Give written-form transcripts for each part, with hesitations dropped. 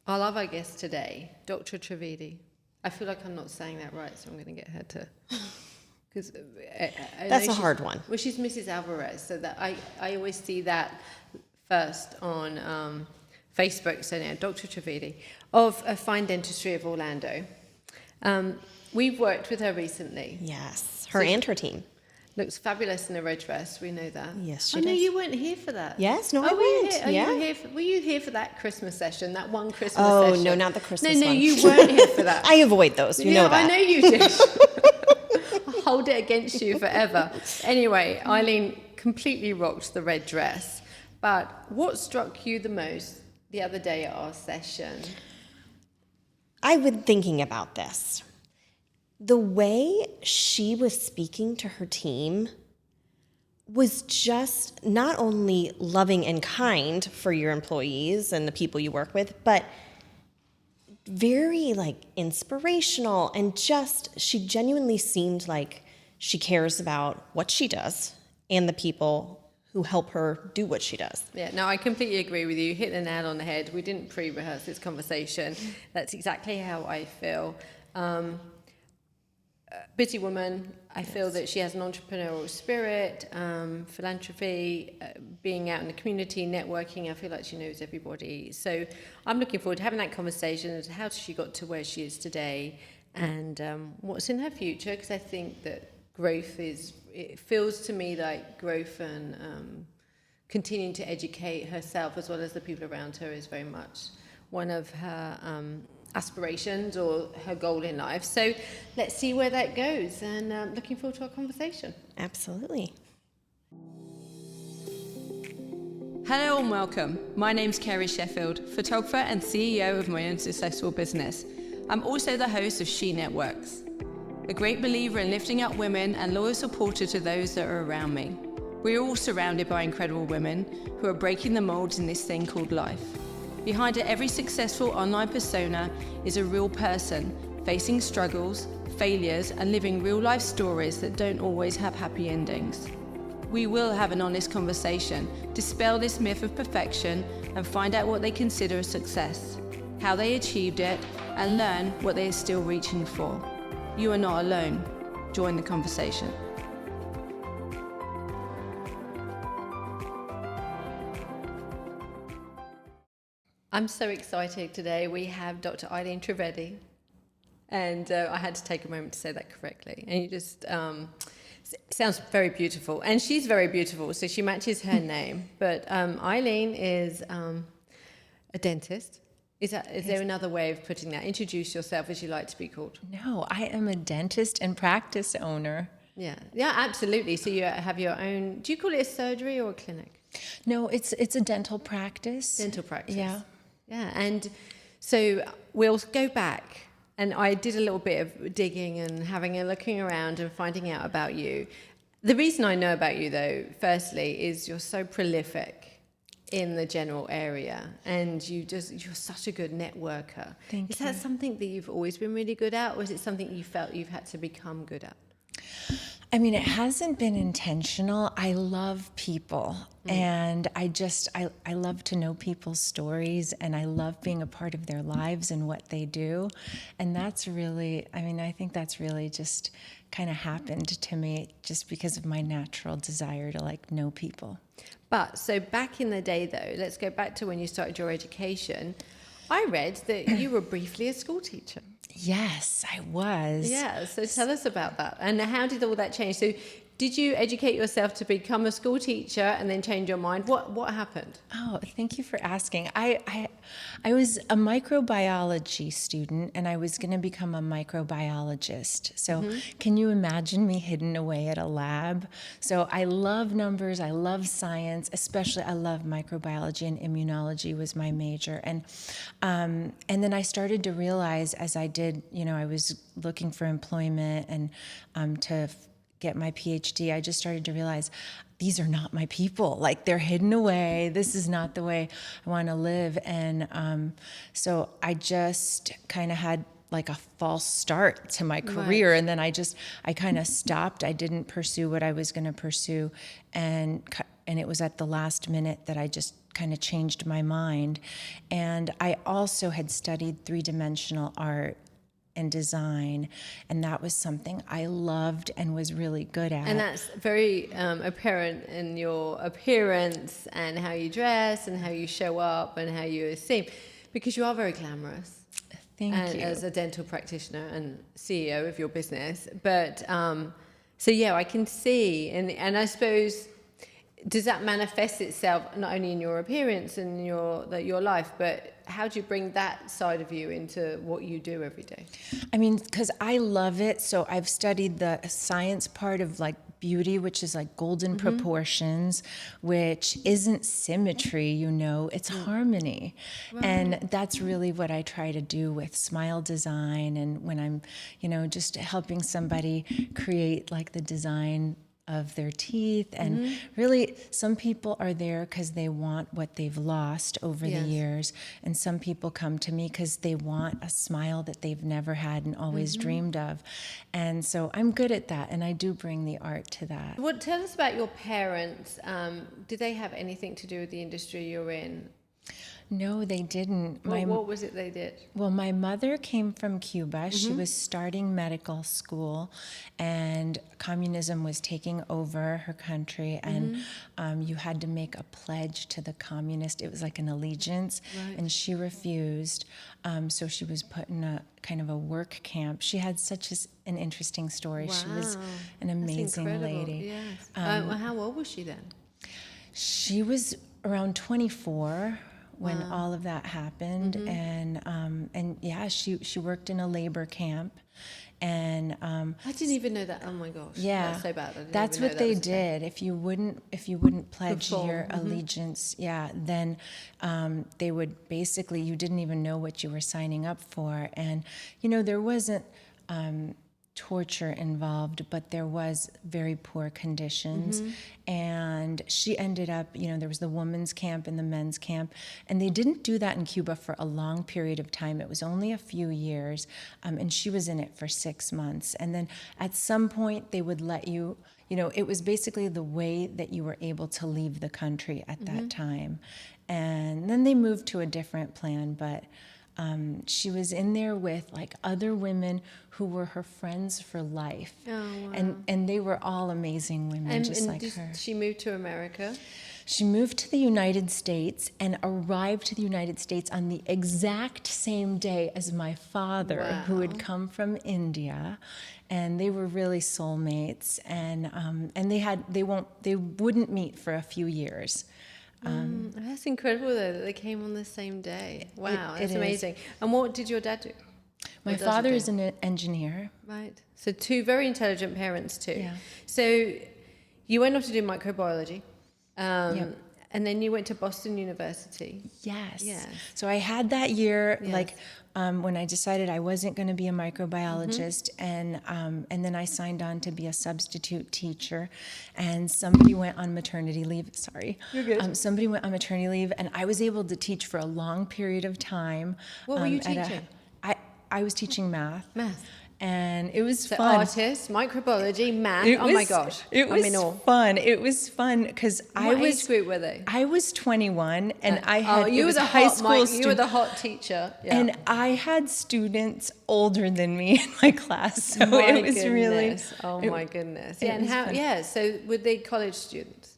I love our guest today, Dr. Trivedi. I feel like I'm not saying that right, so I'm going to get her to... Because that's a hard one. Well, she's Mrs. Alvarez, so that I always see that first on Facebook. So now, Dr. Trivedi of Fine Dentistry of Orlando. We've worked with her recently. Yes, her and her team. Looks fabulous in a red dress. We know that. Yes, she I know does. you weren't here for that. Yes, no, I went. Were you here for that Christmas session? That one Christmas Oh, session? no, not the Christmas one. No, you weren't here for that. I avoid those. You know that. I know you did. I'll hold it against you forever. Anyway, Aileen completely rocked the red dress. But what struck you the most the other day at our session? I've been thinking about this. The way she was speaking to her team was just not only loving and kind for your employees and the people you work with, but very inspirational, and just she genuinely seemed like she cares about what she does and the people who help her do what she does. Yeah, no, I completely agree with you. You hit the nail on the head. We didn't pre-rehearse this conversation. That's exactly how I feel. Busy woman. I feel that she has an entrepreneurial spirit, philanthropy, being out in the community, networking. I feel like she knows everybody. So I'm looking forward to having that conversation as to how she got to where she is today and what's in her future, because I think that it feels to me like growth and continuing to educate herself as well as the people around her is very much one of her aspirations or her goal in life. So let's see where that goes, and looking forward to our conversation. Absolutely. Hello and welcome. My name's Carey Sheffield, photographer and CEO of my own successful business. I'm also the host of SheNETWorks, a great believer in lifting up women and loyal supporter to those that are around me. We're all surrounded by incredible women who are breaking the molds in this thing called life. Behind every successful online persona is a real person facing struggles, failures, and living real-life stories that don't always have happy endings. We will have an honest conversation, dispel this myth of perfection, and find out what they consider a success, how they achieved it, and learn what they are still reaching for. You are not alone. Join the conversation. I'm so excited today. We have Dr. Aileen Trivedi, and I had to take a moment to say that correctly. And you just sounds very beautiful, and she's very beautiful, so she matches her name. But Aileen is a dentist. Is there another way of putting that? Introduce yourself as you like to be called. No, I am a dentist and practice owner. Yeah, absolutely. So you have your own. Do you call it a surgery or a clinic? No, it's a dental practice. Dental practice. Yeah. Yeah, and so we'll go back, and I did a little bit of digging and having a looking around and finding out about you. The reason I know about you, though, firstly, is you're so prolific in the general area, and you're such a good networker. Thank you. Is that something that you've always been really good at, or is it something you felt you've had to become good at? I mean, it hasn't been intentional. I love people, and I love to know people's stories, and I love being a part of their lives and what they do. And that's really, I think that's really just kind of happened to me just because of my natural desire to know people. But so back in the day, though, let's go back to when you started your education. I read that you were briefly a school teacher. Yes, I was. Yeah, so tell us about that. And how did all that change? So did you educate yourself to become a school teacher and then change your mind? What happened? Oh, thank you for asking. I was a microbiology student, and I was going to become a microbiologist. So can you imagine me hidden away at a lab? So I love numbers. I love science. Especially I love microbiology, and immunology was my major. And then I started to realize as I did, I was looking for employment and to get my PhD, I just started to realize these are not my people. They're hidden away. This is not the way I want to live. And so I just kind of had a false start to my career. Right. And then I kind of stopped. I didn't pursue what I was going to pursue. And it was at the last minute that I just kind of changed my mind. And I also had studied three-dimensional art and design, and that was something I loved and was really good at. And that's very apparent in your appearance and how you dress and how you show up and how you seem, because you are very glamorous. Thank you. As a dental practitioner and CEO of your business. But so yeah, I can see, and I suppose, does that manifest itself not only in your appearance and your life, but how do you bring that side of you into what you do every day? I mean, because I love it. So I've studied the science part of like beauty, which is like golden proportions, which isn't symmetry, it's harmony. Right. And that's really what I try to do with smile design. And when I'm, just helping somebody create like the design of their teeth. And really, some people are there because they want what they've lost over the years. And some people come to me because they want a smile that they've never had and always dreamed of. And so I'm good at that. And I do bring the art to that. Tell us about your parents. Did they have anything to do with the industry you're in? No, they didn't. What was it they did? Well, my mother came from Cuba. She was starting medical school, and communism was taking over her country, and you had to make a pledge to the communist. It was like an allegiance, and she refused. So she was put in a kind of a work camp. She had such an interesting story. Wow. She was an amazing lady. Yes. How old was she then? She was around 24. When all of that happened, and yeah, she worked in a labor camp, and I didn't even know that. Oh my gosh, yeah, that's so bad. That's what they did. If you wouldn't pledge your allegiance, then they would basically, you didn't even know what you were signing up for, and there wasn't torture involved, but there was very poor conditions. And she ended up, there was the women's camp and the men's camp, and they didn't do that in Cuba for a long period of time. It was only a few years, and she was in it for 6 months. And then at some point they would let you, it was basically the way that you were able to leave the country at that time. And then they moved to a different plan, but she was in there with like other women who were her friends for life. Oh, wow. And they were all amazing women, just like her. She moved to America? She moved to the United States and arrived to the United States on the exact same day as my father, who had come from India. And they were really soulmates. And they wouldn't meet for a few years. That's incredible, though, that they came on the same day. Wow, that's amazing. And what did your dad do? My father is an engineer. Right. So two very intelligent parents, too. Yeah. So you went off to do microbiology. And then you went to Boston University. Yes. So I had that year, when I decided I wasn't going to be a microbiologist, and then I signed on to be a substitute teacher, and somebody went on maternity leave. Sorry. You're good. Somebody went on maternity leave, and I was able to teach for a long period of time. What were you teaching? I was teaching math. Math. And it was so fun. Artists, microbiology, math. My gosh. It was fun. It was fun because What age group were they? I was 21 and I had you were the high school student. You were the hot teacher. Yeah. And I had students older than me in my class. So it was really my goodness. Yeah, and how so were they college students?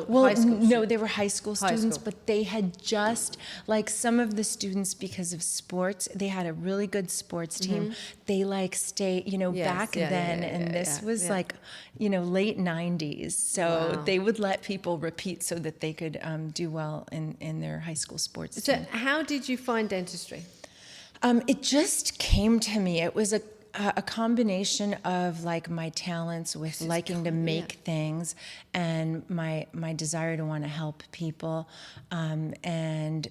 Well, no, they were high school students, but they had just, like some of the students, because of sports, they had a really good sports team. They stayed, back then, and this was late 90s. So they would let people repeat so that they could do well in their high school sports team. So how did you find dentistry? It just came to me. It was a combination of my talents with liking to make things and my desire to want to help people, and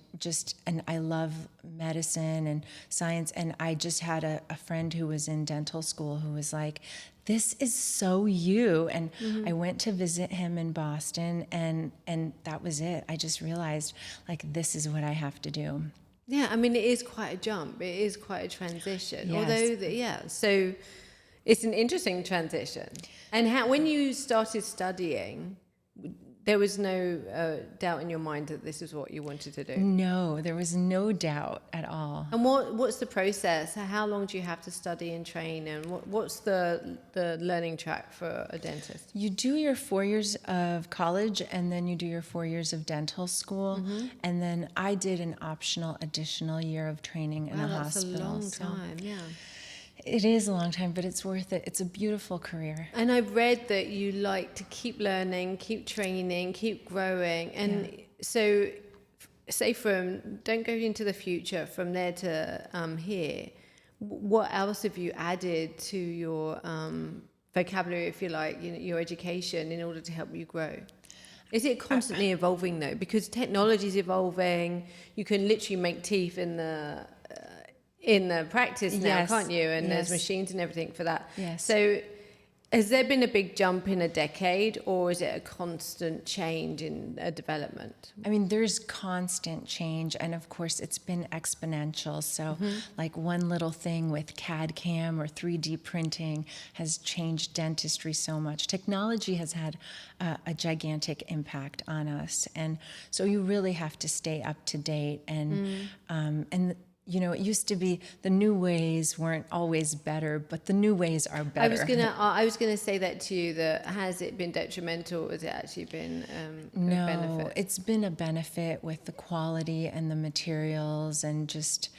I love medicine and science, and I just had a friend who was in dental school who was like, this is so you, and I went to visit him in Boston, and that was it. I just realized this is what I have to do. Yeah, I mean, it is quite a jump. It is quite a transition. Yes. Although, so it's an interesting transition. And when you started studying, there was no doubt in your mind that this is what you wanted to do? No, there was no doubt at all. And what's the process? How long do you have to study and train? And what's the learning track for a dentist? You do your 4 years of college, and then you do your 4 years of dental school. And then I did an optional additional year of training in a hospital. That's a long time, yeah. It is a long time, but it's worth it. It's a beautiful career. And I've read that you like to keep learning, keep training, keep growing. And so, say don't go into the future, from there to here, what else have you added to your vocabulary, if you like, your education, in order to help you grow? Is it constantly evolving, though? Because technology is evolving. You can literally make teeth in the practice now, can't you? And there's machines and everything for that. Yes. So has there been a big jump in a decade, or is it a constant change in a development? I mean, there's constant change, and of course it's been exponential. So like one little thing with CAD CAM or 3D printing has changed dentistry so much. Technology has had a gigantic impact on us, and so you really have to stay up to date. And it used to be the new ways weren't always better, but the new ways are better. I was gonna say that to you. That has it been detrimental, or has it actually been a benefit? No, it's been a benefit with the quality and the materials and just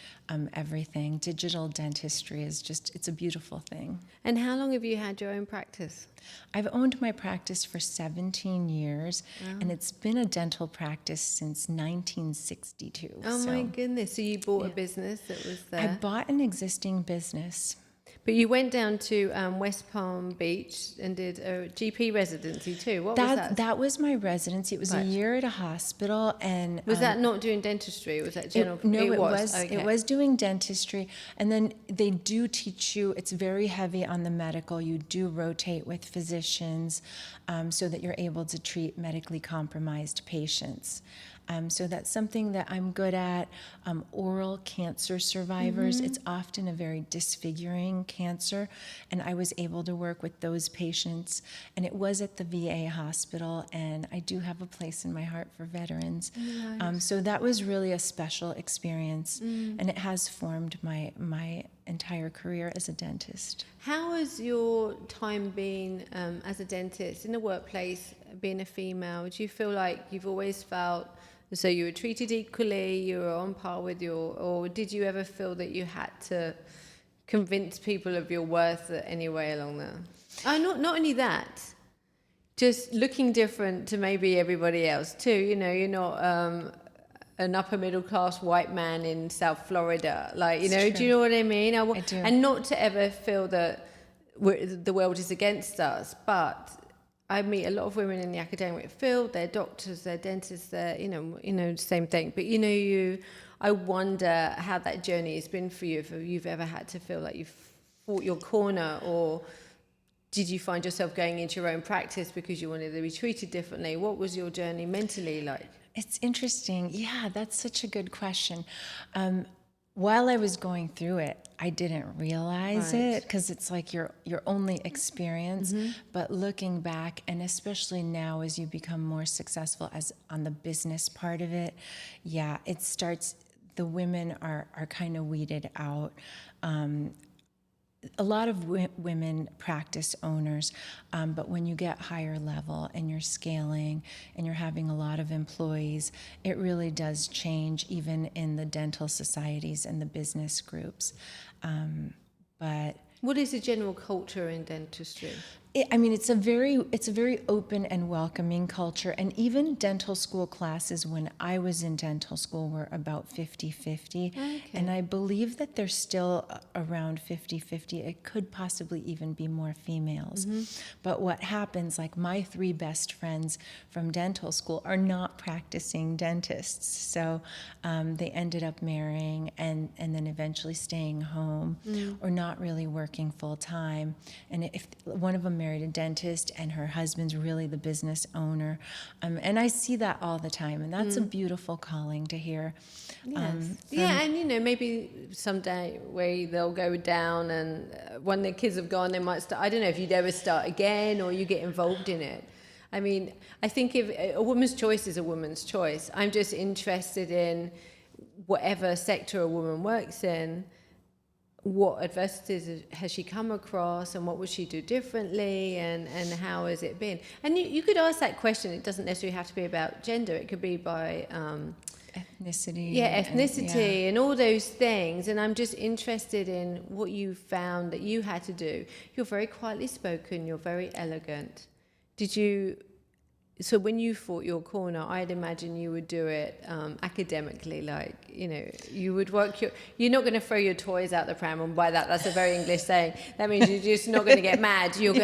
everything. Digital dentistry it's a beautiful thing. And how long have you had your own practice? I've owned my practice for 17 years, and it's been a dental practice since 1962. Oh my goodness. So you bought a business that was there? I bought an existing business. But you went down to West Palm Beach and did a GP residency too. What was that? That was my residency. It was a year at a hospital. And was that not doing dentistry? Was that general? It was. Okay. It was doing dentistry. And then they do teach you, it's very heavy on the medical. You do rotate with physicians so that you're able to treat medically compromised patients. So that's something that I'm good at. Oral cancer survivors, it's often a very disfiguring cancer, and I was able to work with those patients, and it was at the VA hospital, and I do have a place in my heart for veterans. Nice. So that was really a special experience, and it has formed my entire career as a dentist. How has your time been as a dentist in the workplace, being a female? Do you feel like you've always felt so you were treated equally, you were on par with or did you ever feel that you had to convince people of your worth any way along there? Not only that, just looking different to maybe everybody else too. You're not an upper middle class white man in South Florida. Do you know what I mean? I do. And not to ever feel that the world is against us, but I meet a lot of women in the academic field. They're doctors, they're dentists, they're same thing. But I wonder how that journey has been for you. If you've ever had to feel like you've fought your corner, or did you find yourself going into your own practice because you wanted to be treated differently? What was your journey mentally like? It's interesting. Yeah, that's such a good question. While I was going through it, I didn't realize it because it's like your only experience. But looking back, and especially now as you become more successful as on the business part of it, it starts. The women are kind of weeded out. A lot of women practice owners, but when you get higher level and you're scaling and you're having a lot of employees, it really does change even in the dental societies and the business groups. But what is the general culture in dentistry? It's a very open and welcoming culture, and even dental school classes when I was in dental school were about 50-50, and I believe that they're still around 50-50. It could possibly even be more females. But what happens, like my 3 best friends from dental school are not practicing dentists, so they ended up marrying and then eventually staying home or not really working full time. And if one of them married a dentist and her husband's really the business owner, and I see that all the time, and that's a beautiful calling to hear. And maybe someday where they'll go down, and when their kids have gone, they might start. I don't know if you'd ever start again or you get involved in it. I mean, I think if a woman's choice is a woman's choice, I'm just interested in whatever sector a woman works in, what adversities has she come across and what would she do differently, and how has it been? And you could ask that question. It doesn't necessarily have to be about gender. It could be by ethnicity. Yeah, ethnicity and all those things. And I'm just interested in what you found that you had to do. You're very quietly spoken. You're very elegant. So when you fought your corner, I'd imagine you would do it academically, like, you would you're not going to throw your toys out the pram, and by that's a very English saying. That means you're just not going to get mad. You're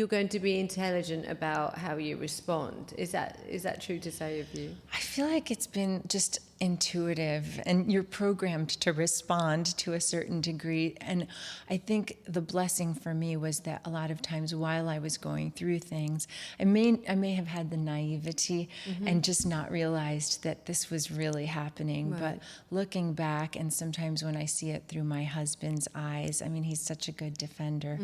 going to be intelligent about how you respond. Is that true to say of you? I feel like it's been just intuitive, and you're programmed to respond to a certain degree. And I think the blessing for me was that a lot of times while I was going through things, I may have had the naivety and just not realized that this was really happening. Right. But looking back, and sometimes when I see it through my husband's eyes, I mean, he's such a good defender,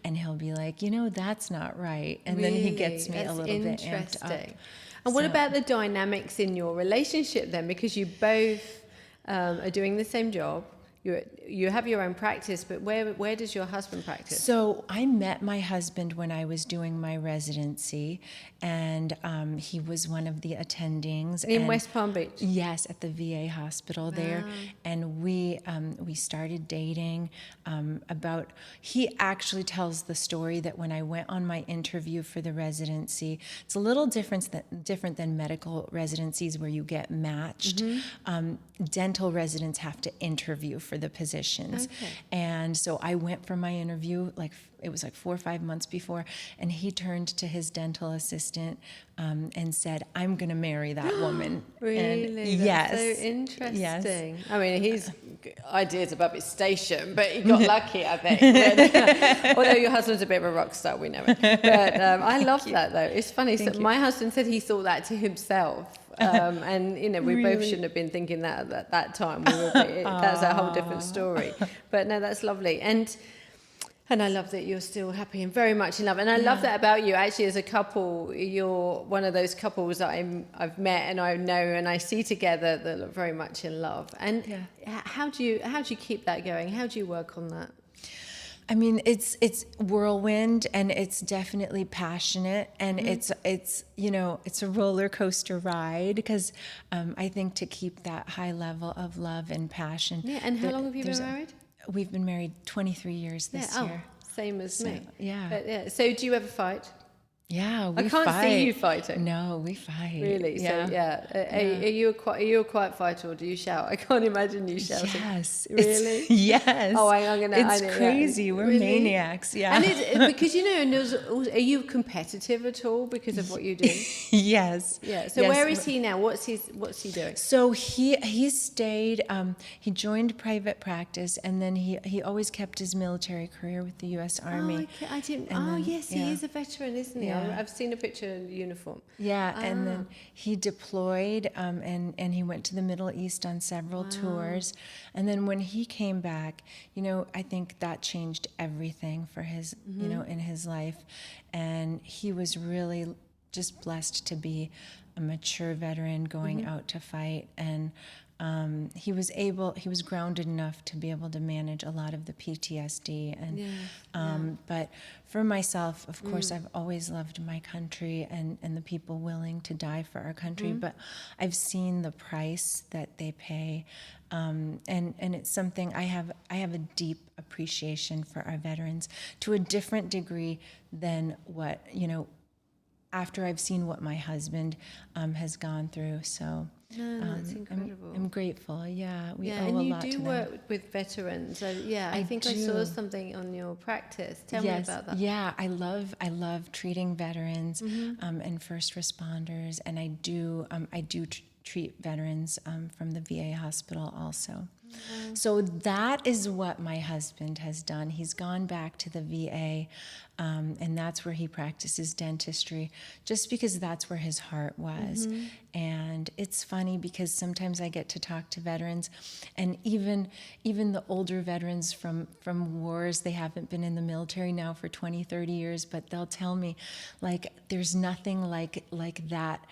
and he'll be like, that's not right. And Really? then he gets me That's a little bit amped up. And what about the dynamics in your relationship then? Because you both are doing the same job. You have your own practice, but where does your husband practice? So I met my husband when I was doing my residency, and he was one of the attendings. In West Palm Beach? Yes, at the VA hospital there. And we started dating he actually tells the story that when I went on my interview for the residency, it's a little different than medical residencies where you get matched. Dental residents have to interview for the positions. Okay. And so I went for my interview, it was 4 or 5 months before, and he turned to his dental assistant and said, "I'm going to marry that woman." Really? And That's yes. so interesting. Yes. I mean, his ideas above his station, but he got lucky, I think. But, although your husband's a bit of a rock star, we know it. But I love that, though. It's funny. So my husband said he thought that to himself. And we Really? both shouldn't have been thinking that at that time. That's a whole different story. But no, that's lovely. And I love that you're still happy and very much in love. And I love that about you. Actually, as a couple, you're one of those couples that I've met and I know and I see together that look very much in love. And how do you keep that going? How do you work on that? I mean, it's whirlwind, and it's definitely passionate, and it's a roller coaster ride, because I think to keep that high level of love and passion. Yeah. And how long have you been married? We've been married 23 years this year. Same as me. Yeah. But, so do you ever fight? Yeah, we fight. I can't see you fighting. No, we fight. Really? Yeah. So Are you a quiet fighter, or do you shout? I can't imagine you shouting. Yes. Really? Yes. Oh, I'm gonna. It's crazy. We're really? Maniacs. Yeah. And because and there's also, are you competitive at all because of what you do? Yes. Yeah. So where is he now? What's he doing? So he stayed. He joined private practice, and then he always kept his military career with the U.S. Army. I didn't. And then, yes, he is a veteran, isn't he? Yeah. I've seen a picture in uniform. Yeah, and then he deployed, and he went to the Middle East on several tours. And then when he came back, I think that changed everything for his, in his life. And he was really just blessed to be a mature veteran going out to fight. And he was grounded enough to be able to manage a lot of the PTSD. And but for myself, of course, I've always loved my country and the people willing to die for our country. But I've seen the price that they pay, and it's something I have a deep appreciation for our veterans to a different degree than what after I've seen what my husband has gone through. So. That's incredible. I'm grateful. Yeah, we owe and a you lot do to them. work with veterans. So I think I saw something on your practice. Tell me about that. Yeah, I love treating veterans and first responders, and I do treat veterans from the VA hospital also. So that is what my husband has done. He's gone back to the VA, and that's where he practices dentistry, just because that's where his heart was. And it's funny because sometimes I get to talk to veterans, and even the older veterans from wars, they haven't been in the military now for 20, 30 years, but they'll tell me, like, there's nothing like that.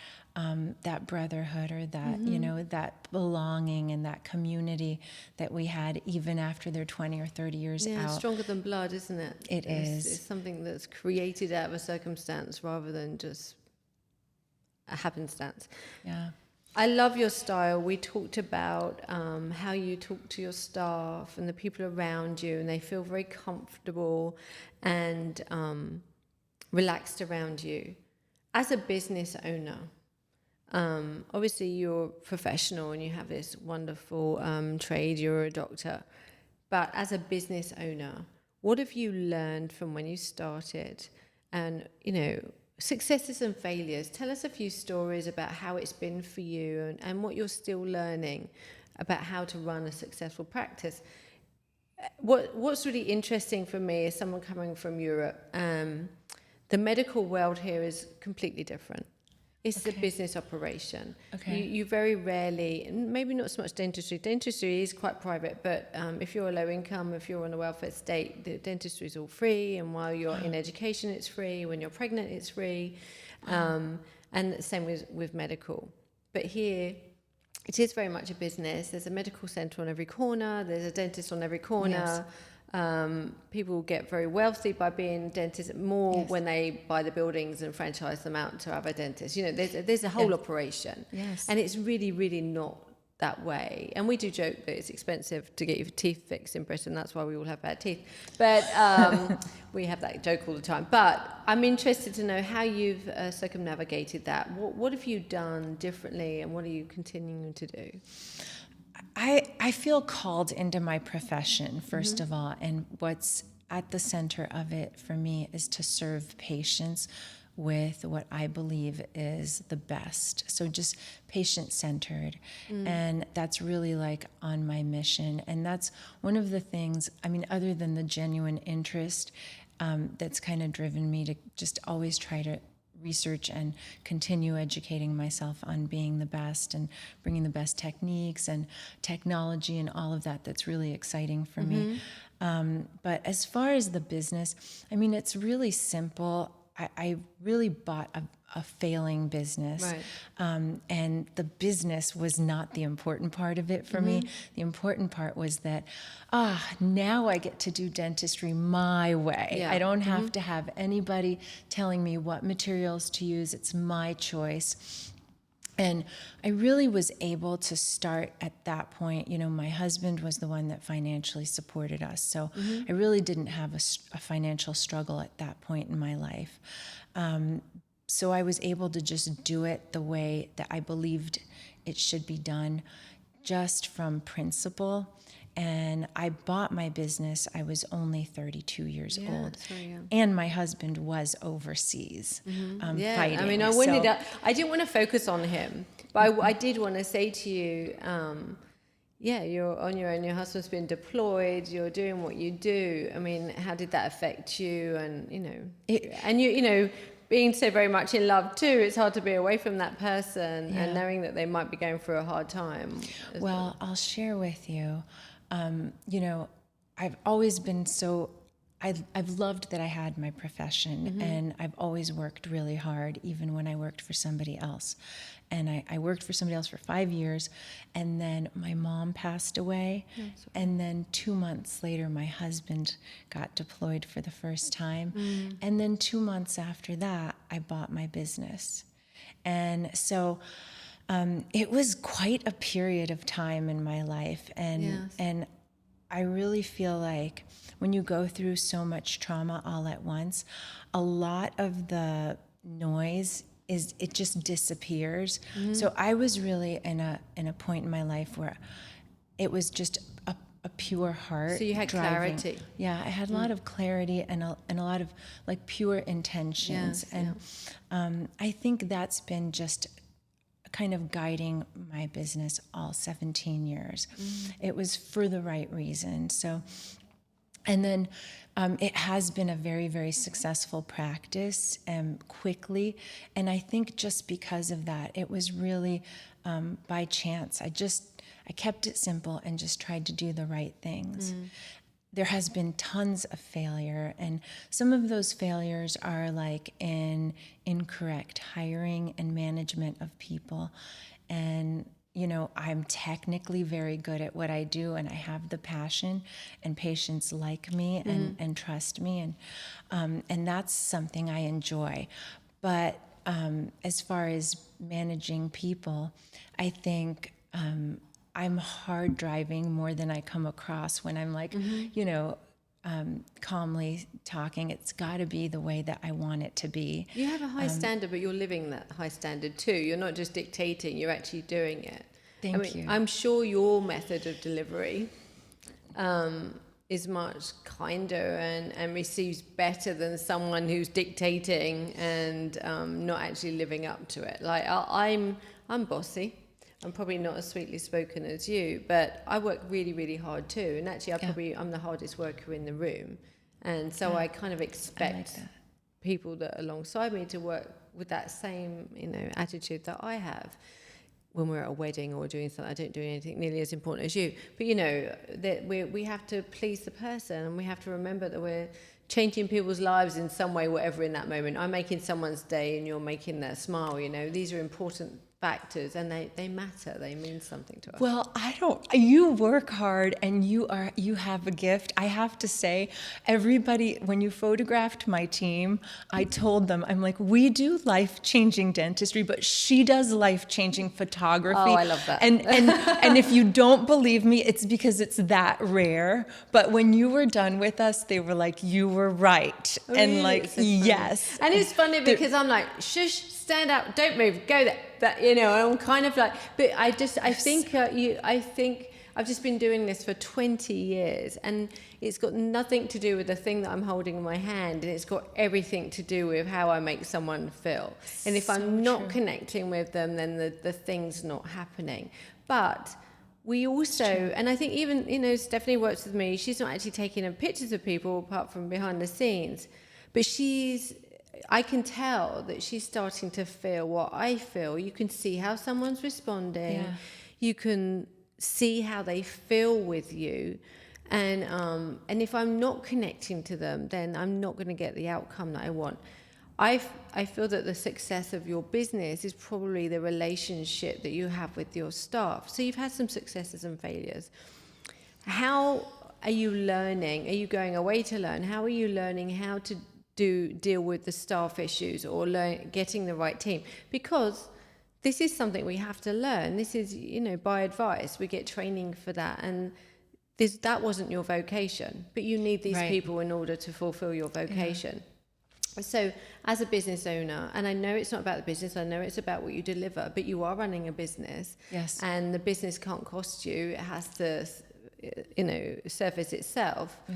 That brotherhood, or that, you know, that belonging and that community that we had even after they're 20 or 30 years out. It's stronger than blood, isn't it? It's something that's created out of a circumstance rather than just a happenstance. Yeah. I love your style. We talked about how you talk to your staff and the people around you, and they feel very comfortable and relaxed around you. As a business owner, obviously you're professional and you have this wonderful trade, you're a doctor, but as a business owner, what have you learned from when you started? And, you know, successes and failures. Tell us a few stories about how it's been for you, and what you're still learning about how to run a successful practice. What's really interesting for me is someone coming from Europe. The medical world here is completely different. It's a business operation. Okay. You very rarely, and maybe not so much dentistry. Dentistry is quite private, but if you're a low income, if you're on a welfare state, the dentistry is all free. And while you're in education, it's free. When you're pregnant, it's free. And the same with medical. But here, it is very much a business. There's a medical center on every corner. There's a dentist on every corner. People get very wealthy by being dentists more when they buy the buildings and franchise them out to other dentists. You know, there's a whole operation. Yes. And it's really, really not that way. And we do joke that it's expensive to get your teeth fixed in Britain. That's why we all have bad teeth. But we have that joke all the time. But I'm interested to know how you've circumnavigated that. What have you done differently, and what are you continuing to do? I feel called into my profession, first of all, and what's at the center of it for me is to serve patients with what I believe is the best. So just patient-centered. And that's really like on my mission. And that's one of the things, I mean, other than the genuine interest, that's kind of driven me to just always try to research and continue educating myself on being the best and bringing the best techniques and technology and all of that. That's really exciting for me. But as far as the business, I mean, it's really simple. I really bought a failing business. Right. And the business was not the important part of it for me. The important part was that, now I get to do dentistry my way. Yeah. I don't have to have anybody telling me what materials to use. It's my choice. And I really was able to start at that point. You know, my husband was the one that financially supported us. So I really didn't have a financial struggle at that point in my life. So I was able to just do it the way that I believed it should be done, just from principle. And I bought my business. I was only 32 years old. That's very young. And my husband was overseas fighting. I mean, I didn't want to focus on him, but I did want to say to you, you're on your own. Your husband's been deployed. You're doing what you do. I mean, how did that affect you? And you know, being so very much in love too, it's hard to be away from that person and knowing that they might be going through a hard time. Well, I'll share with you. You know, I've always been I've loved that I had my profession, and I've always worked really hard, even when I worked for somebody else. And I worked for somebody else for 5 years, and then my mom passed away. And then 2 months later, my husband got deployed for the first time. And then 2 months after that, I bought my business. And so it was quite a period of time in my life. And I really feel like when you go through so much trauma all at once, a lot of the noise it just disappears. So I was really in a point in my life where it was just a pure heart. So you had driving. clarity. Yeah, I had a lot of clarity and a lot of like pure intentions. Yes, and I think that's been just kind of guiding my business all 17 years. It was for the right reason. So, and then it has been a very, very successful practice quickly. And I think just because of that, it was really by chance. I kept it simple and just tried to do the right things. There has been tons of failure, and some of those failures are like in incorrect hiring and management of people. And I'm technically very good at what I do, and I have the passion, and patients like me and trust me, and that's something I enjoy. But as far as managing people, I think I'm hard driving more than I come across when I'm like, calmly talking. It's got to be the way that I want it to be. You have a high standard, but you're living that high standard too. You're not just dictating, you're actually doing it. Thank you. I'm sure your method of delivery is much kinder and receives better than someone who's dictating and not actually living up to it. Like I'm bossy. I'm probably not as sweetly spoken as you, but I work really, really hard too. And actually, I'm the hardest worker in the room. And so I kind of expect people that are alongside me to work with that same, attitude that I have. When we're at a wedding or doing something, I don't do anything nearly as important as you. But that we have to please the person, and we have to remember that we're changing people's lives in some way, whatever in that moment. I'm making someone's day, and you're making their smile. These are important factors, and they matter. They mean something to us. Well, you work hard, and you have a gift. I have to say, everybody, when you photographed my team, I told them, I'm like, we do life-changing dentistry, but she does life-changing photography. Oh, I love that. And if you don't believe me, it's because it's that rare. But when you were done with us, they were like, you were right. Oh, and really? like, yes. And it's funny because I'm like, shush, stand up, don't move, go there. I'm kind of like, but I think I've just been doing this for 20 years, and it's got nothing to do with the thing that I'm holding in my hand, and it's got everything to do with how I make someone feel. And if I'm not connecting with them, then the thing's not happening. But we also, and I think even, Stephanie works with me, she's not actually taking pictures of people apart from behind the scenes, but I can tell that she's starting to feel what I feel. You can see how someone's responding. Yeah. You can see how they feel with you. And if I'm not connecting to them, then I'm not going to get the outcome that I want. I feel that the success of your business is probably the relationship that you have with your staff. So you've had some successes and failures. How are you learning? Are you going away to learn? How are you learning how to deal with the staff issues or getting the right team? Because this is something we have to learn. This is, by advice, we get training for that. And that wasn't your vocation, but you need these people in order to fulfill your vocation. Yeah. So as a business owner, and I know it's not about the business, I know it's about what you deliver, but you are running a business. Yes. And the business can't cost you. It has to, service itself. Yeah.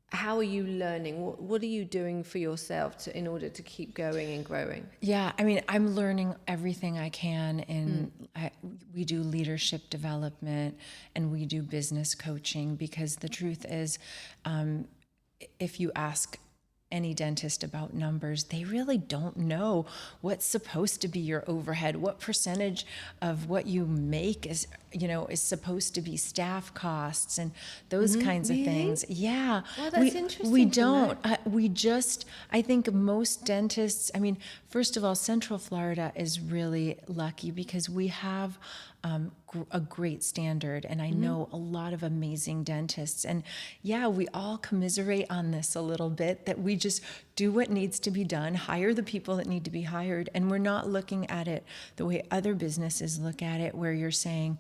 How are you learning? What are you doing for yourself in order to keep going and growing? Yeah, I'm learning everything I can. We do leadership development and we do business coaching, because the truth is, if you ask any dentist about numbers, they really don't know what's supposed to be your overhead, what percentage of what you make is supposed to be staff costs and those kinds of things. Yeah. Well, that's interesting. We don't. I think most dentists, first of all, Central Florida is really lucky because we have a great standard, and I know a lot of amazing dentists. And yeah, we all commiserate on this a little bit, that we just do what needs to be done, hire the people that need to be hired, and we're not looking at it the way other businesses look at it, where you're saying,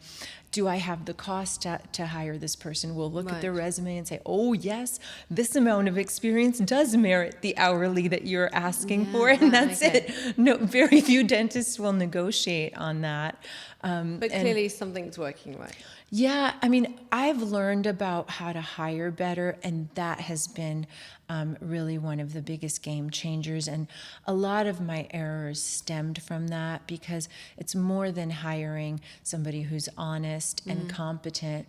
do I have the cost to hire this person? We'll look at their resume and say, oh yes, this amount of experience does merit the hourly that you're asking for, and that's it. No, very few dentists will negotiate on that. But clearly something's working right. Yeah, I mean, I've learned about how to hire better, and that has been really one of the biggest game changers. And a lot of my errors stemmed from that, because it's more than hiring somebody who's honest and competent.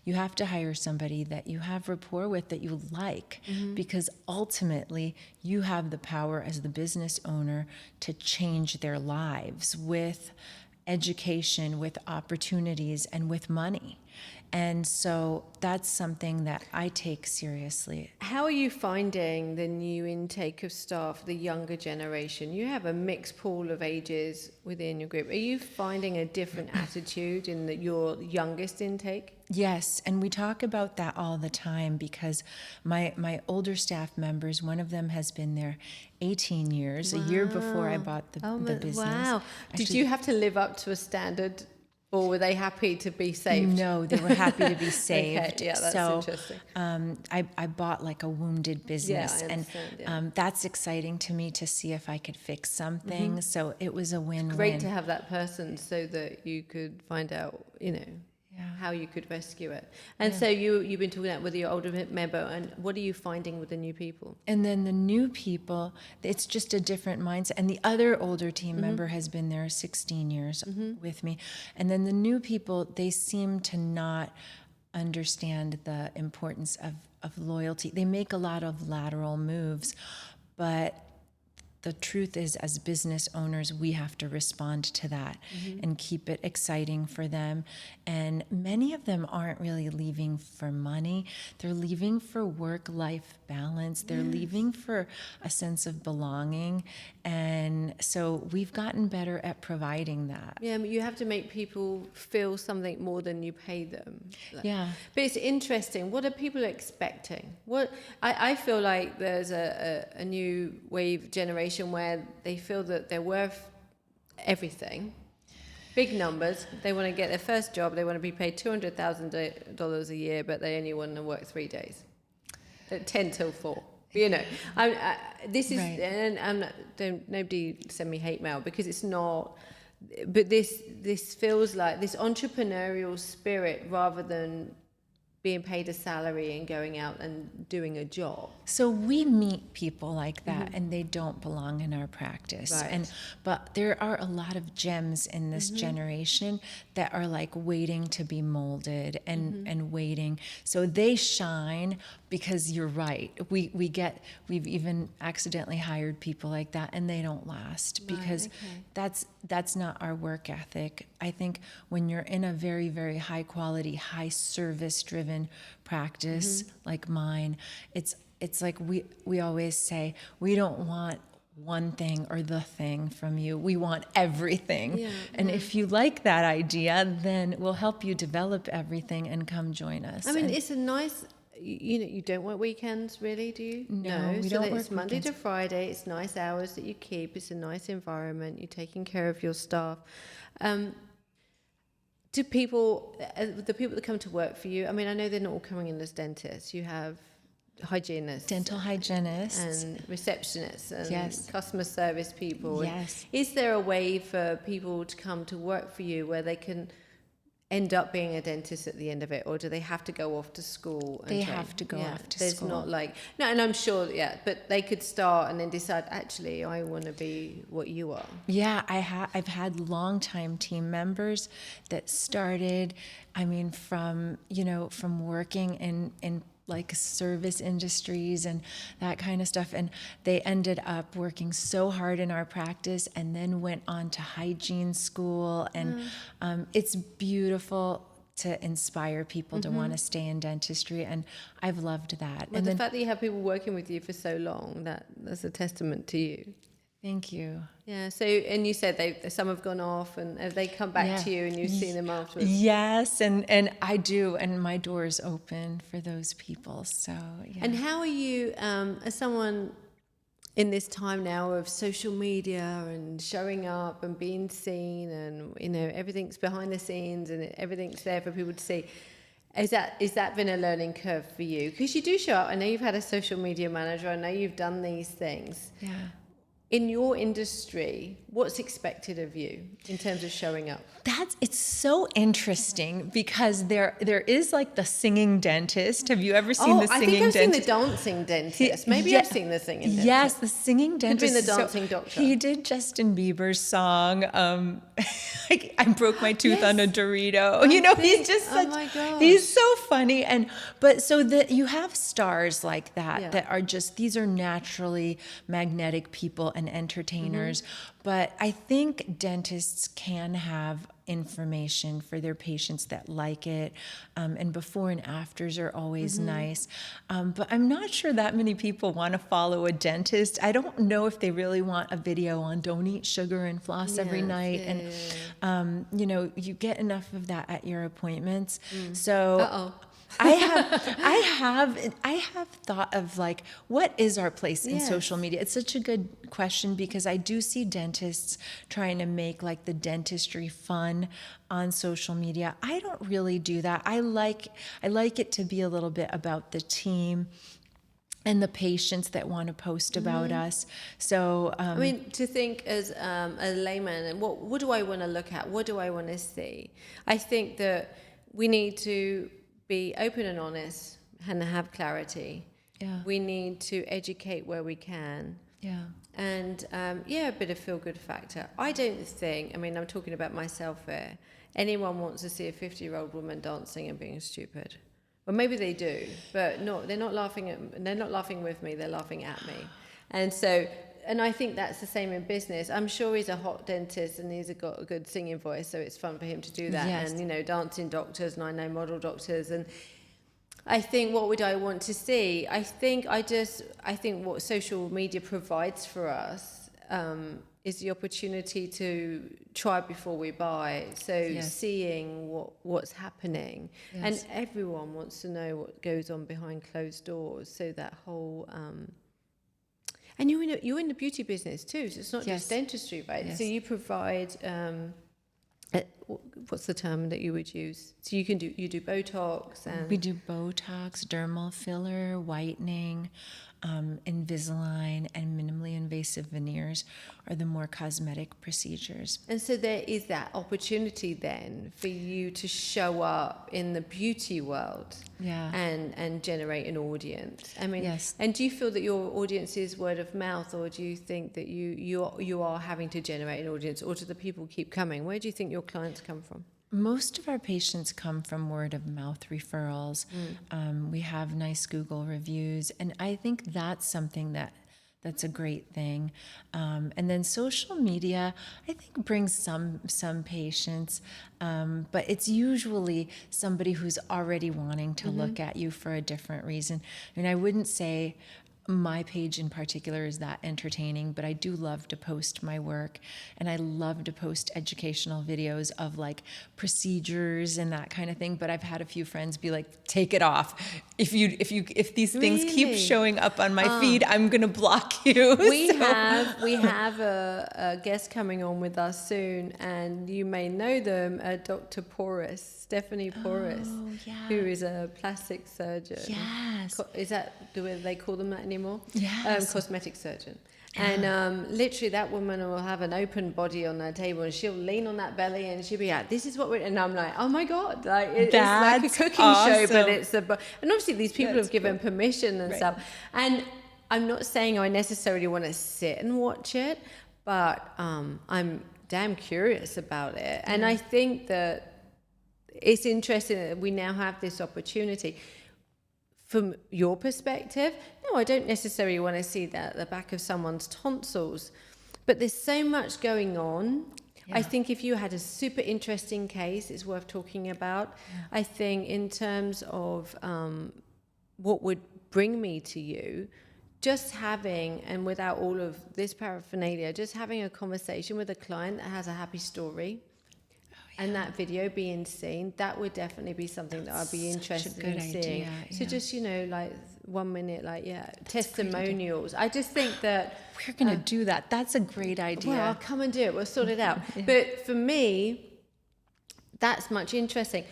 You have to hire somebody that you have rapport with, that you like, because ultimately you have the power as the business owner to change their lives with education, with opportunities, and with money. And so that's something that I take seriously. How are you finding the new intake of staff, the younger generation? You have a mixed pool of ages within your group. Are you finding a different attitude in your youngest intake? Yes, and we talk about that all the time, because my older staff members, one of them has been there 18 years, a year before I bought the business. Wow. Did Actually, you have to live up to a standard, or were they happy to be saved? No, they were happy to be saved. Okay, yeah, that's interesting. I bought like a wounded business, Yeah, I understand, and that's exciting to me, to see if I could fix something. So it was a win-win. Great to have that person so that you could find out, how you could rescue it. And so you've been talking about with your older member, and what are you finding with the new people? And then the new people, it's just a different mindset. And the other older team member has been there 16 years with me. And then the new people, they seem to not understand the importance of loyalty. They make a lot of lateral moves, but the truth is, as business owners, we have to respond to that and keep it exciting for them. And many of them aren't really leaving for money. They're leaving for work-life balance. They're leaving for a sense of belonging. And so we've gotten better at providing that. Yeah, but you have to make people feel something more than you pay them. Yeah. But it's interesting. What are people expecting? I feel like there's a new wave generation where they feel that they're worth everything. Big numbers. They want to get their first job. They want to be paid $200,000 a year, but they only want to work 3 days, 10 till 4. This is, Right. and I'm not, nobody send me hate mail, because it's not. But this feels like this entrepreneurial spirit, rather than being paid a salary and going out and doing a job. So we meet people like that, and they don't belong in our practice. Right. But there are a lot of gems in this generation that are like waiting to be molded and waiting. So they shine, because you're right. We've even accidentally hired people like that, and they don't last, because that's not our work ethic. I think when you're in a very, very high quality, high service driven practice like mine, it's like we always say, we don't want one thing or the thing from you. We want everything. Yeah, and if you like that idea, then we'll help you develop everything and come join us. I mean, it's a nice, you don't work weekends, really, do you? No, we don't work It's Monday weekends. to Friday. It's nice hours that you keep. It's a nice environment. You're taking care of your staff. Do people, the people that come to work for you, I mean, I know they're not all coming in as dentists. You have hygienists. Dental hygienists. And receptionists and Yes. customer service people. Yes. Is there a way for people to come to work for you where they can end up being a dentist at the end of it, or do they have to go off to school? They have to go off to there's school. not like, no, and I'm sure, but they could start and then decide, actually, I want to be what you are. Yeah, I've had longtime team members that started, I mean, from working in like service industries and that kind of stuff, and they ended up working so hard in our practice, and then went on to hygiene school, and it's beautiful to inspire people to want to stay in dentistry, and I've loved that. Well, And the then, fact that you have people working with you for so long, that's a testament to you. thank you. Yeah. So, and you said some have gone off, and have they come back to you, and you've seen them afterwards? Yes, and I do, and my door's open for those people. So yeah. And how are you, as someone in this time now of social media and showing up and being seen, and everything's behind the scenes and everything's there for people to see? Is that been a learning curve for you? Because you do show up. I know you've had a social media manager. I know you've done these things. Yeah. in your industry, what's expected of you in terms of showing up? It's so interesting because there is like the singing dentist. Have you ever seen the singing dentist? I think I've seen the dancing dentist. Maybe I've seen the singing dentist. Yes, the singing dentist. Could be the dancing doctor. He did Justin Bieber's song. I broke my tooth on a Dorito. He's just such. Oh my gosh. He's so funny, but you have stars like that that are just, these are naturally magnetic people and entertainers. But I think dentists can have information for their patients that like it, and before and afters are always nice. But I'm not sure that many people want to follow a dentist. I don't know if they really want a video on don't eat sugar and floss every night. You get enough of that at your appointments. So I have thought of like, what is our place in social media? It's such a good question because I do see dentists trying to make like the dentistry fun on social media. I don't really do that. I like it to be a little bit about the team and the patients that want to post about us. So I mean, to think as a layman, and what do I want to look at? What do I want to see? I think that we need to be open and honest and have clarity. We need to educate where we can. And a bit of feel-good factor. I don't think, I'm talking about myself here, anyone wants to see a 50-year-old woman dancing and being stupid. Well, maybe they do, but they're not laughing with me, they're laughing at me. And I think that's the same in business. I'm sure he's a hot dentist and he's got a good singing voice, so it's fun for him to do that. Yes. And, dancing doctors, and I know model doctors. And I think, what would I want to see? I think what social media provides for us is the opportunity to try before we buy. So seeing what's happening. And everyone wants to know what goes on behind closed doors. So that whole... And you're in the beauty business too, so it's not just dentistry, right? Yes. So you provide, what's the term that you would use? So you do Botox and... We do Botox, dermal filler, whitening, Invisalign, and minimally invasive veneers are the more cosmetic procedures. And so there is that opportunity then for you to show up in the beauty world and generate an audience. And do you feel that your audience is word of mouth, or do you think that you are having to generate an audience, or do the people keep coming? Where do you think your clients come from? Most of our patients come from word of mouth referrals. We have nice Google reviews, and I think that's something that's a great thing. And then social media, I think, brings some patients, but it's usually somebody who's already wanting to look at you for a different reason. I wouldn't say my page in particular is that entertaining, but I do love to post my work, and I love to post educational videos of like procedures and that kind of thing. But I've had a few friends be like, take it off. If these things keep showing up on my feed, I'm gonna block you. We have a guest coming on with us soon, and you may know them, Dr. Stephanie Porras, who is a plastic surgeon. Yes. Do they call them that anymore? Yes. Cosmetic surgeon. And literally that woman will have an open body on her table, and she'll lean on that belly and she'll be like, this is what we're... And I'm like, oh my God, it's like a cooking show, but it's and obviously these people have given permission and stuff. And I'm not saying I necessarily want to sit and watch it, but I'm damn curious about it. And I think that it's interesting that we now have this opportunity. From your perspective, no, I don't necessarily want to see that at the back of someone's tonsils, but there's so much going on. I think if you had a super interesting case, it's worth talking about. I think in terms of what would bring me to you, just having, and without all of this paraphernalia, just having a conversation with a client that has a happy story, and that video being seen, that would definitely be something that I'd be interested in seeing. So just, like 1 minute, testimonials. I just think that... We're going to do that. That's a great idea. Well, I'll come and do it. We'll sort it out. But for me, that's much interesting.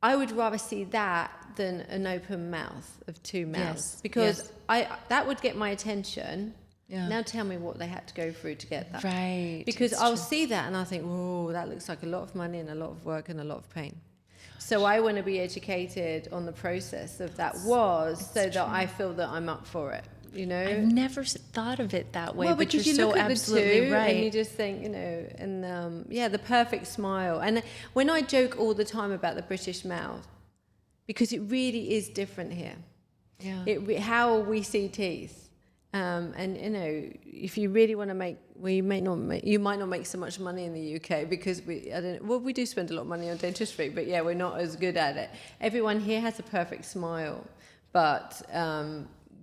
I would rather see that than an open mouth of two mouths. Because that would get my attention. Yeah. Now tell me what they had to go through to get that. Right. Because I'll see that and I think, whoa, that looks like a lot of money and a lot of work and a lot of pain. So I want to be educated on the process of that so that I feel that I'm up for it, you know? I've never thought of it that way, Well, but because you're you so look at absolutely the two right. and you just think, you know, and the perfect smile. And when I joke all the time about the British mouth, because it really is different here. Yeah. How we see teeth. And you know, if you really want to make, you might not make so much money in the UK because we do spend a lot of money on dentistry, but yeah, we're not as good at it. Everyone here has a perfect smile, but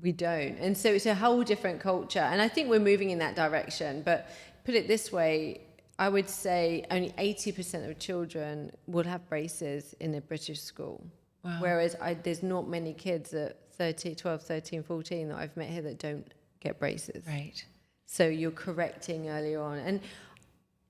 we don't. And so it's a whole different culture. And I think we're moving in that direction. But put it this way, I would say only 80% of children will have braces in a British school. Wow. Whereas there's not many kids at 12, 13, 14 that I've met here that don't get braces. Right. So you're correcting early on. And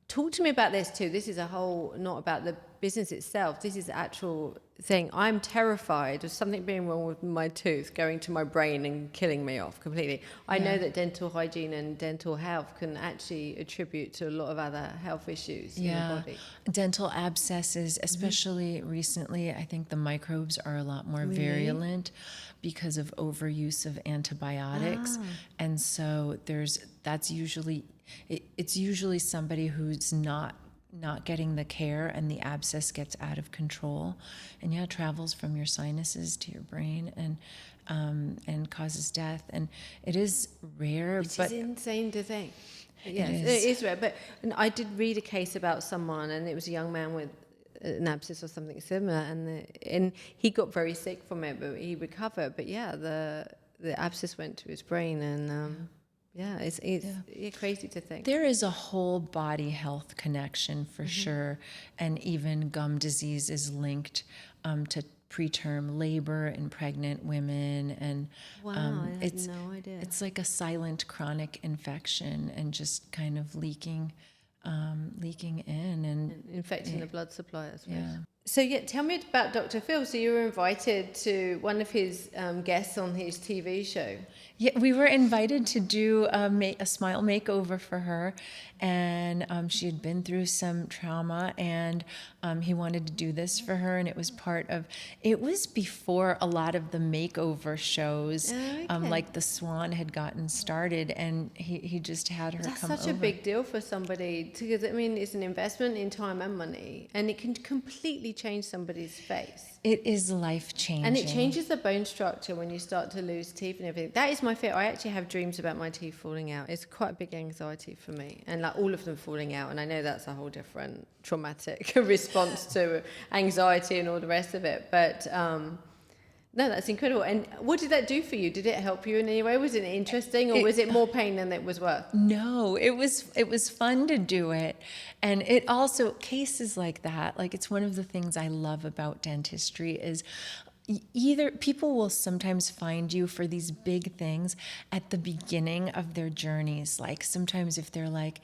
talk to me about this too. This is a whole, not about the business itself. This is the actual thing. I'm terrified of something being wrong with my tooth going to my brain and killing me off completely. I know that dental hygiene and dental health can actually attribute to a lot of other health issues in the body. Dental abscesses, especially recently, I think the microbes are a lot more virulent because of overuse of antibiotics. And so it's usually somebody who's not getting the care and the abscess gets out of control and it travels from your sinuses to your brain and causes death. And it is rare, It's but insane to think. Yes, it is rare. But I did read a case about someone, and it was a young man with an abscess or something similar, and he got very sick from it, but he recovered. But yeah, the abscess went to his brain, and it's crazy to think. there is a whole body health connection for sure. And even gum disease is linked to preterm labor in pregnant women. And Wow, I had no idea. It's like a silent chronic infection and just kind of leaking in and Infecting the blood supply, I suppose. yeah. So tell me about Dr. Phil. So you were invited to one of his guests on his TV show. Yeah, we were invited to do a smile makeover for her, and she had been through some trauma, and he wanted to do this for her, and it was before a lot of the makeover shows, like the Swan had gotten started, and he just had her That's come such over. a big deal for somebody, because I mean, it's an investment in time and money, and it can completely change somebody's face. It is life-changing. And it changes the bone structure when you start to lose teeth and everything. That is my fear. I actually have dreams about my teeth falling out. It's quite a big anxiety for me. And like all of them falling out. And I know that's a whole different traumatic response to anxiety and all the rest of it. But no, that's incredible. And what did that do for you? Did it help you in any way? Was it interesting, or was it more pain than it was worth? No, it was fun to do it. And it also, cases like that, like it's one of the things I love about dentistry is either people will sometimes find you for these big things at the beginning of their journeys. Like sometimes if they're like,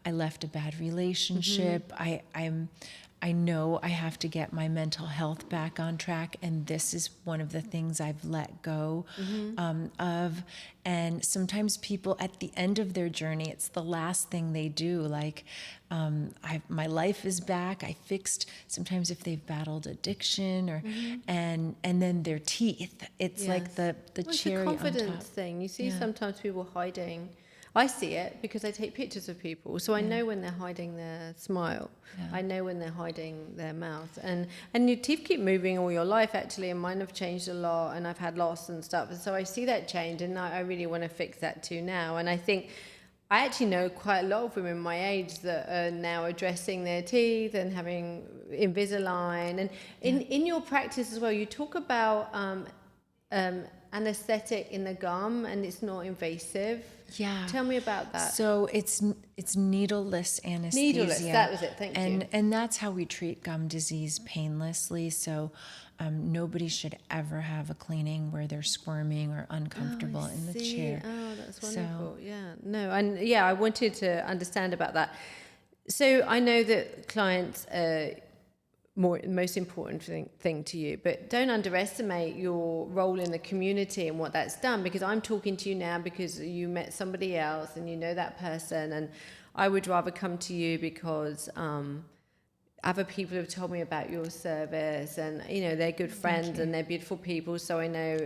I left a bad relationship, I know I have to get my mental health back on track, and this is one of the things I've let go of. And sometimes people at the end of their journey, it's the last thing they do. Like, my life is back. I fixed. Sometimes if they've battled addiction, or and then their teeth. It's like the cherry on It's a confidence top. thing. You see sometimes people hiding. I see it because I take pictures of people, so I know when they're hiding their smile. I know when they're hiding their mouth, and your teeth keep moving all your life actually, and mine have changed a lot, and I've had loss and stuff, and so I see that change, and I really want to fix that too now. And I think I actually know quite a lot of women my age that are now addressing their teeth and having Invisalign, and in your practice as well, you talk about anesthetic in the gum, and it's not invasive. Yeah. Tell me about that. So it's needleless anesthesia. Needleless, that was it. Thank you. And that's how we treat gum disease painlessly. So nobody should ever have a cleaning where they're squirming or uncomfortable in the chair. Oh, that's wonderful. I wanted to understand about that. So I know that clients most important thing to you. But don't underestimate your role in the community and what that's done, because I'm talking to you now because you met somebody else and you know that person, and I would rather come to you because other people have told me about your service, and they're good friends and they're beautiful people, so I know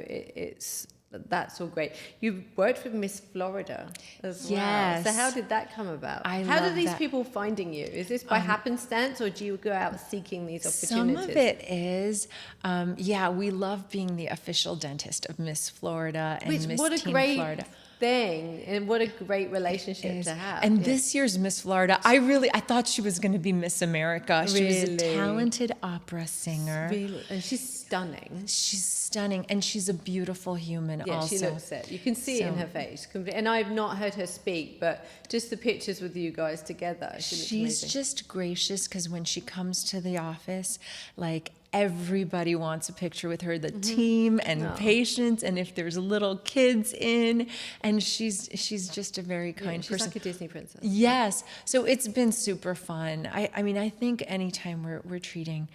that's all great. You worked with Miss Florida as well. Yes. So how did that come about? How love do these that. people finding you? Is this by happenstance, or do you go out seeking these opportunities? Some of it is. We love being the official dentist of Miss Florida and Miss What a Teen great Florida. thing, and what a great relationship to have. And this year's Miss Florida, I thought she was going to be Miss America. She was a Really? talented opera singer. Really, and she's stunning. She's stunning, and she's a beautiful human Yeah, also. she looks it. You can see it in her face. And I've not heard her speak, but just the pictures with you guys together, she looks She's amazing. just gracious, because when she comes to the office, like, everybody wants a picture with her, the team and patients, and if there's little kids in, and she's just a very kind she's person. like a Disney princess. Yes, so it's been super fun. I mean, I think anytime we're treating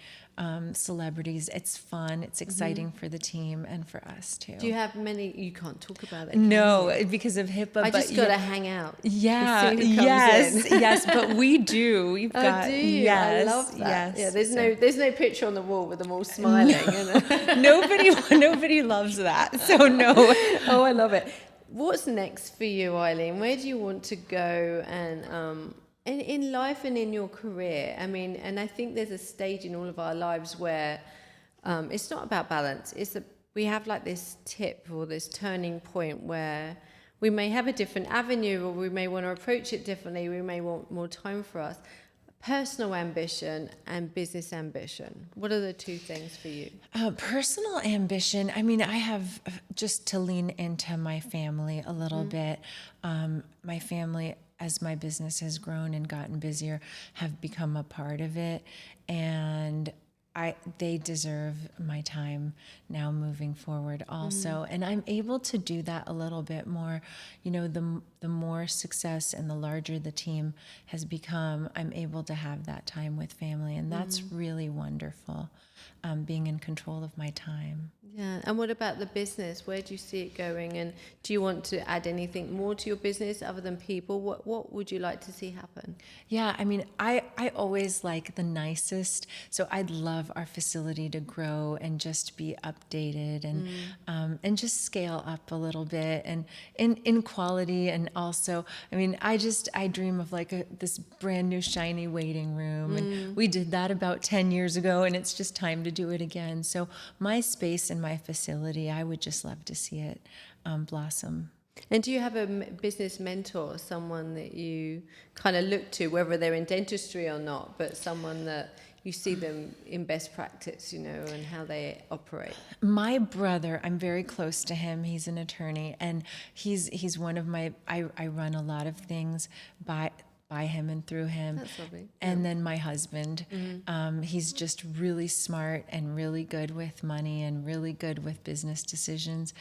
celebrities, it's fun, it's exciting for the team and for us too. Do you have many? You can't talk about it. No, because of HIPAA. I but just got to hang out. Yeah, as soon as it comes yes, in. yes, but we do. We've got. Oh, do you? Yes, I love that. Yes. Yeah, there's no picture on the wall with them all smiling. Nobody loves that. So no. Oh, I love it. What's next for you, Aileen? Where do you want to go, and in life and in your career? I mean, and I think there's a stage in all of our lives where it's not about balance. We have like this tip or this turning point where we may have a different avenue, or we may want to approach it differently. We may want more time for us. Personal ambition and business ambition. What are the two things for you? Personal ambition. I mean, I have just to lean into my family a little bit. My family, as my business has grown and gotten busier, have become a part of it, and they deserve my time now moving forward also. And I'm able to do that a little bit more. The more success and the larger the team has become, I'm able to have that time with family, and that's really wonderful, being in control of my time. Yeah, and what about the business? Where do you see it going? And do you want to add anything more to your business other than people? What would you like to see happen? Yeah, I mean, I always like the nicest, so I'd love our facility to grow and just be updated and just scale up a little bit, and in quality, and also, I mean, I dream of like this brand new shiny waiting room, and we did that about 10 years ago, and it's just time to do it again. So my space and my facility, I would just love to see it blossom. And do you have a business mentor, someone that you kind of look to, whether they're in dentistry or not, but someone that you see them in best practice, and how they operate? My brother, I'm very close to him. He's an attorney, and he's one of my, I run a lot of things by him and through him. That's lovely. And then my husband, he's just really smart and really good with money and really good with business decisions.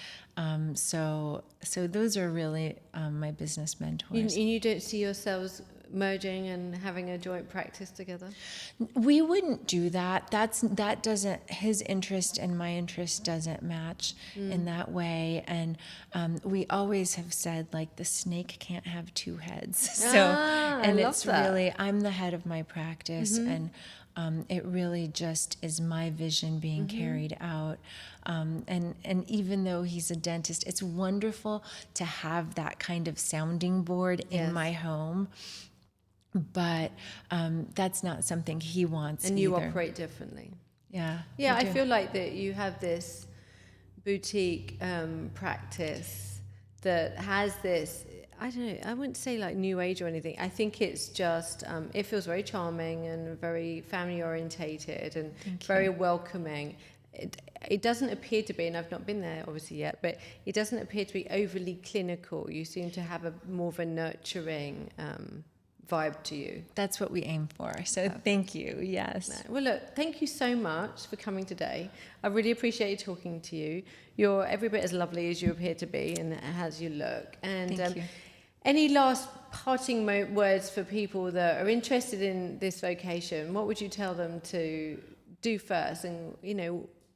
So those are really my business mentors. And you don't see yourselves merging and having a joint practice together? We wouldn't do that. That doesn't, his interest and my interest doesn't match in that way. And we always have said, like, the snake can't have two heads. So, and it's really, I'm the head of my practice, and it really just is my vision being carried out. And even though he's a dentist, it's wonderful to have that kind of sounding board in my home. But that's not something he wants And either. you operate differently. Yeah. Yeah, we I do. feel like that you have this boutique practice that has this, I don't know, I wouldn't say like new age or anything. I think it's just, it feels very charming and very family orientated and very welcoming. It doesn't appear to be, and I've not been there obviously yet, but it doesn't appear to be overly clinical. You seem to have more of a nurturing vibe to you. That's what we aim for. So thank you. Yes. No. Well, look, thank you so much for coming today. I really appreciate talking to you. You're every bit as lovely as you appear to be and as you look. And Thank you. Any last parting words for people that are interested in this vocation? What would you tell them to do first, and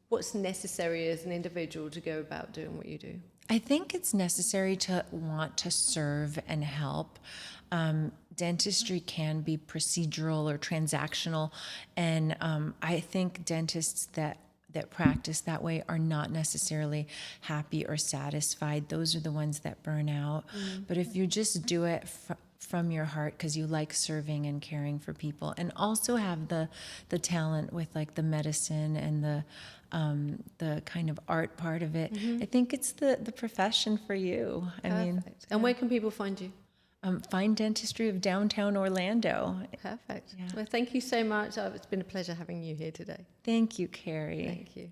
what's necessary as an individual to go about doing what you do? I think it's necessary to want to serve and help. Dentistry can be procedural or transactional, and I think dentists that practice that way are not necessarily happy or satisfied. Those are the ones that burn out. But if you just do it from your heart because you like serving and caring for people, and also have the talent with like the medicine and the kind of art part of it, I think it's the profession for you. Perfect. And where can people find you? Find Dentistry of Downtown Orlando. Perfect. Well, thank you so much. It's been a pleasure having you here today. Thank you, Carey. Thank you.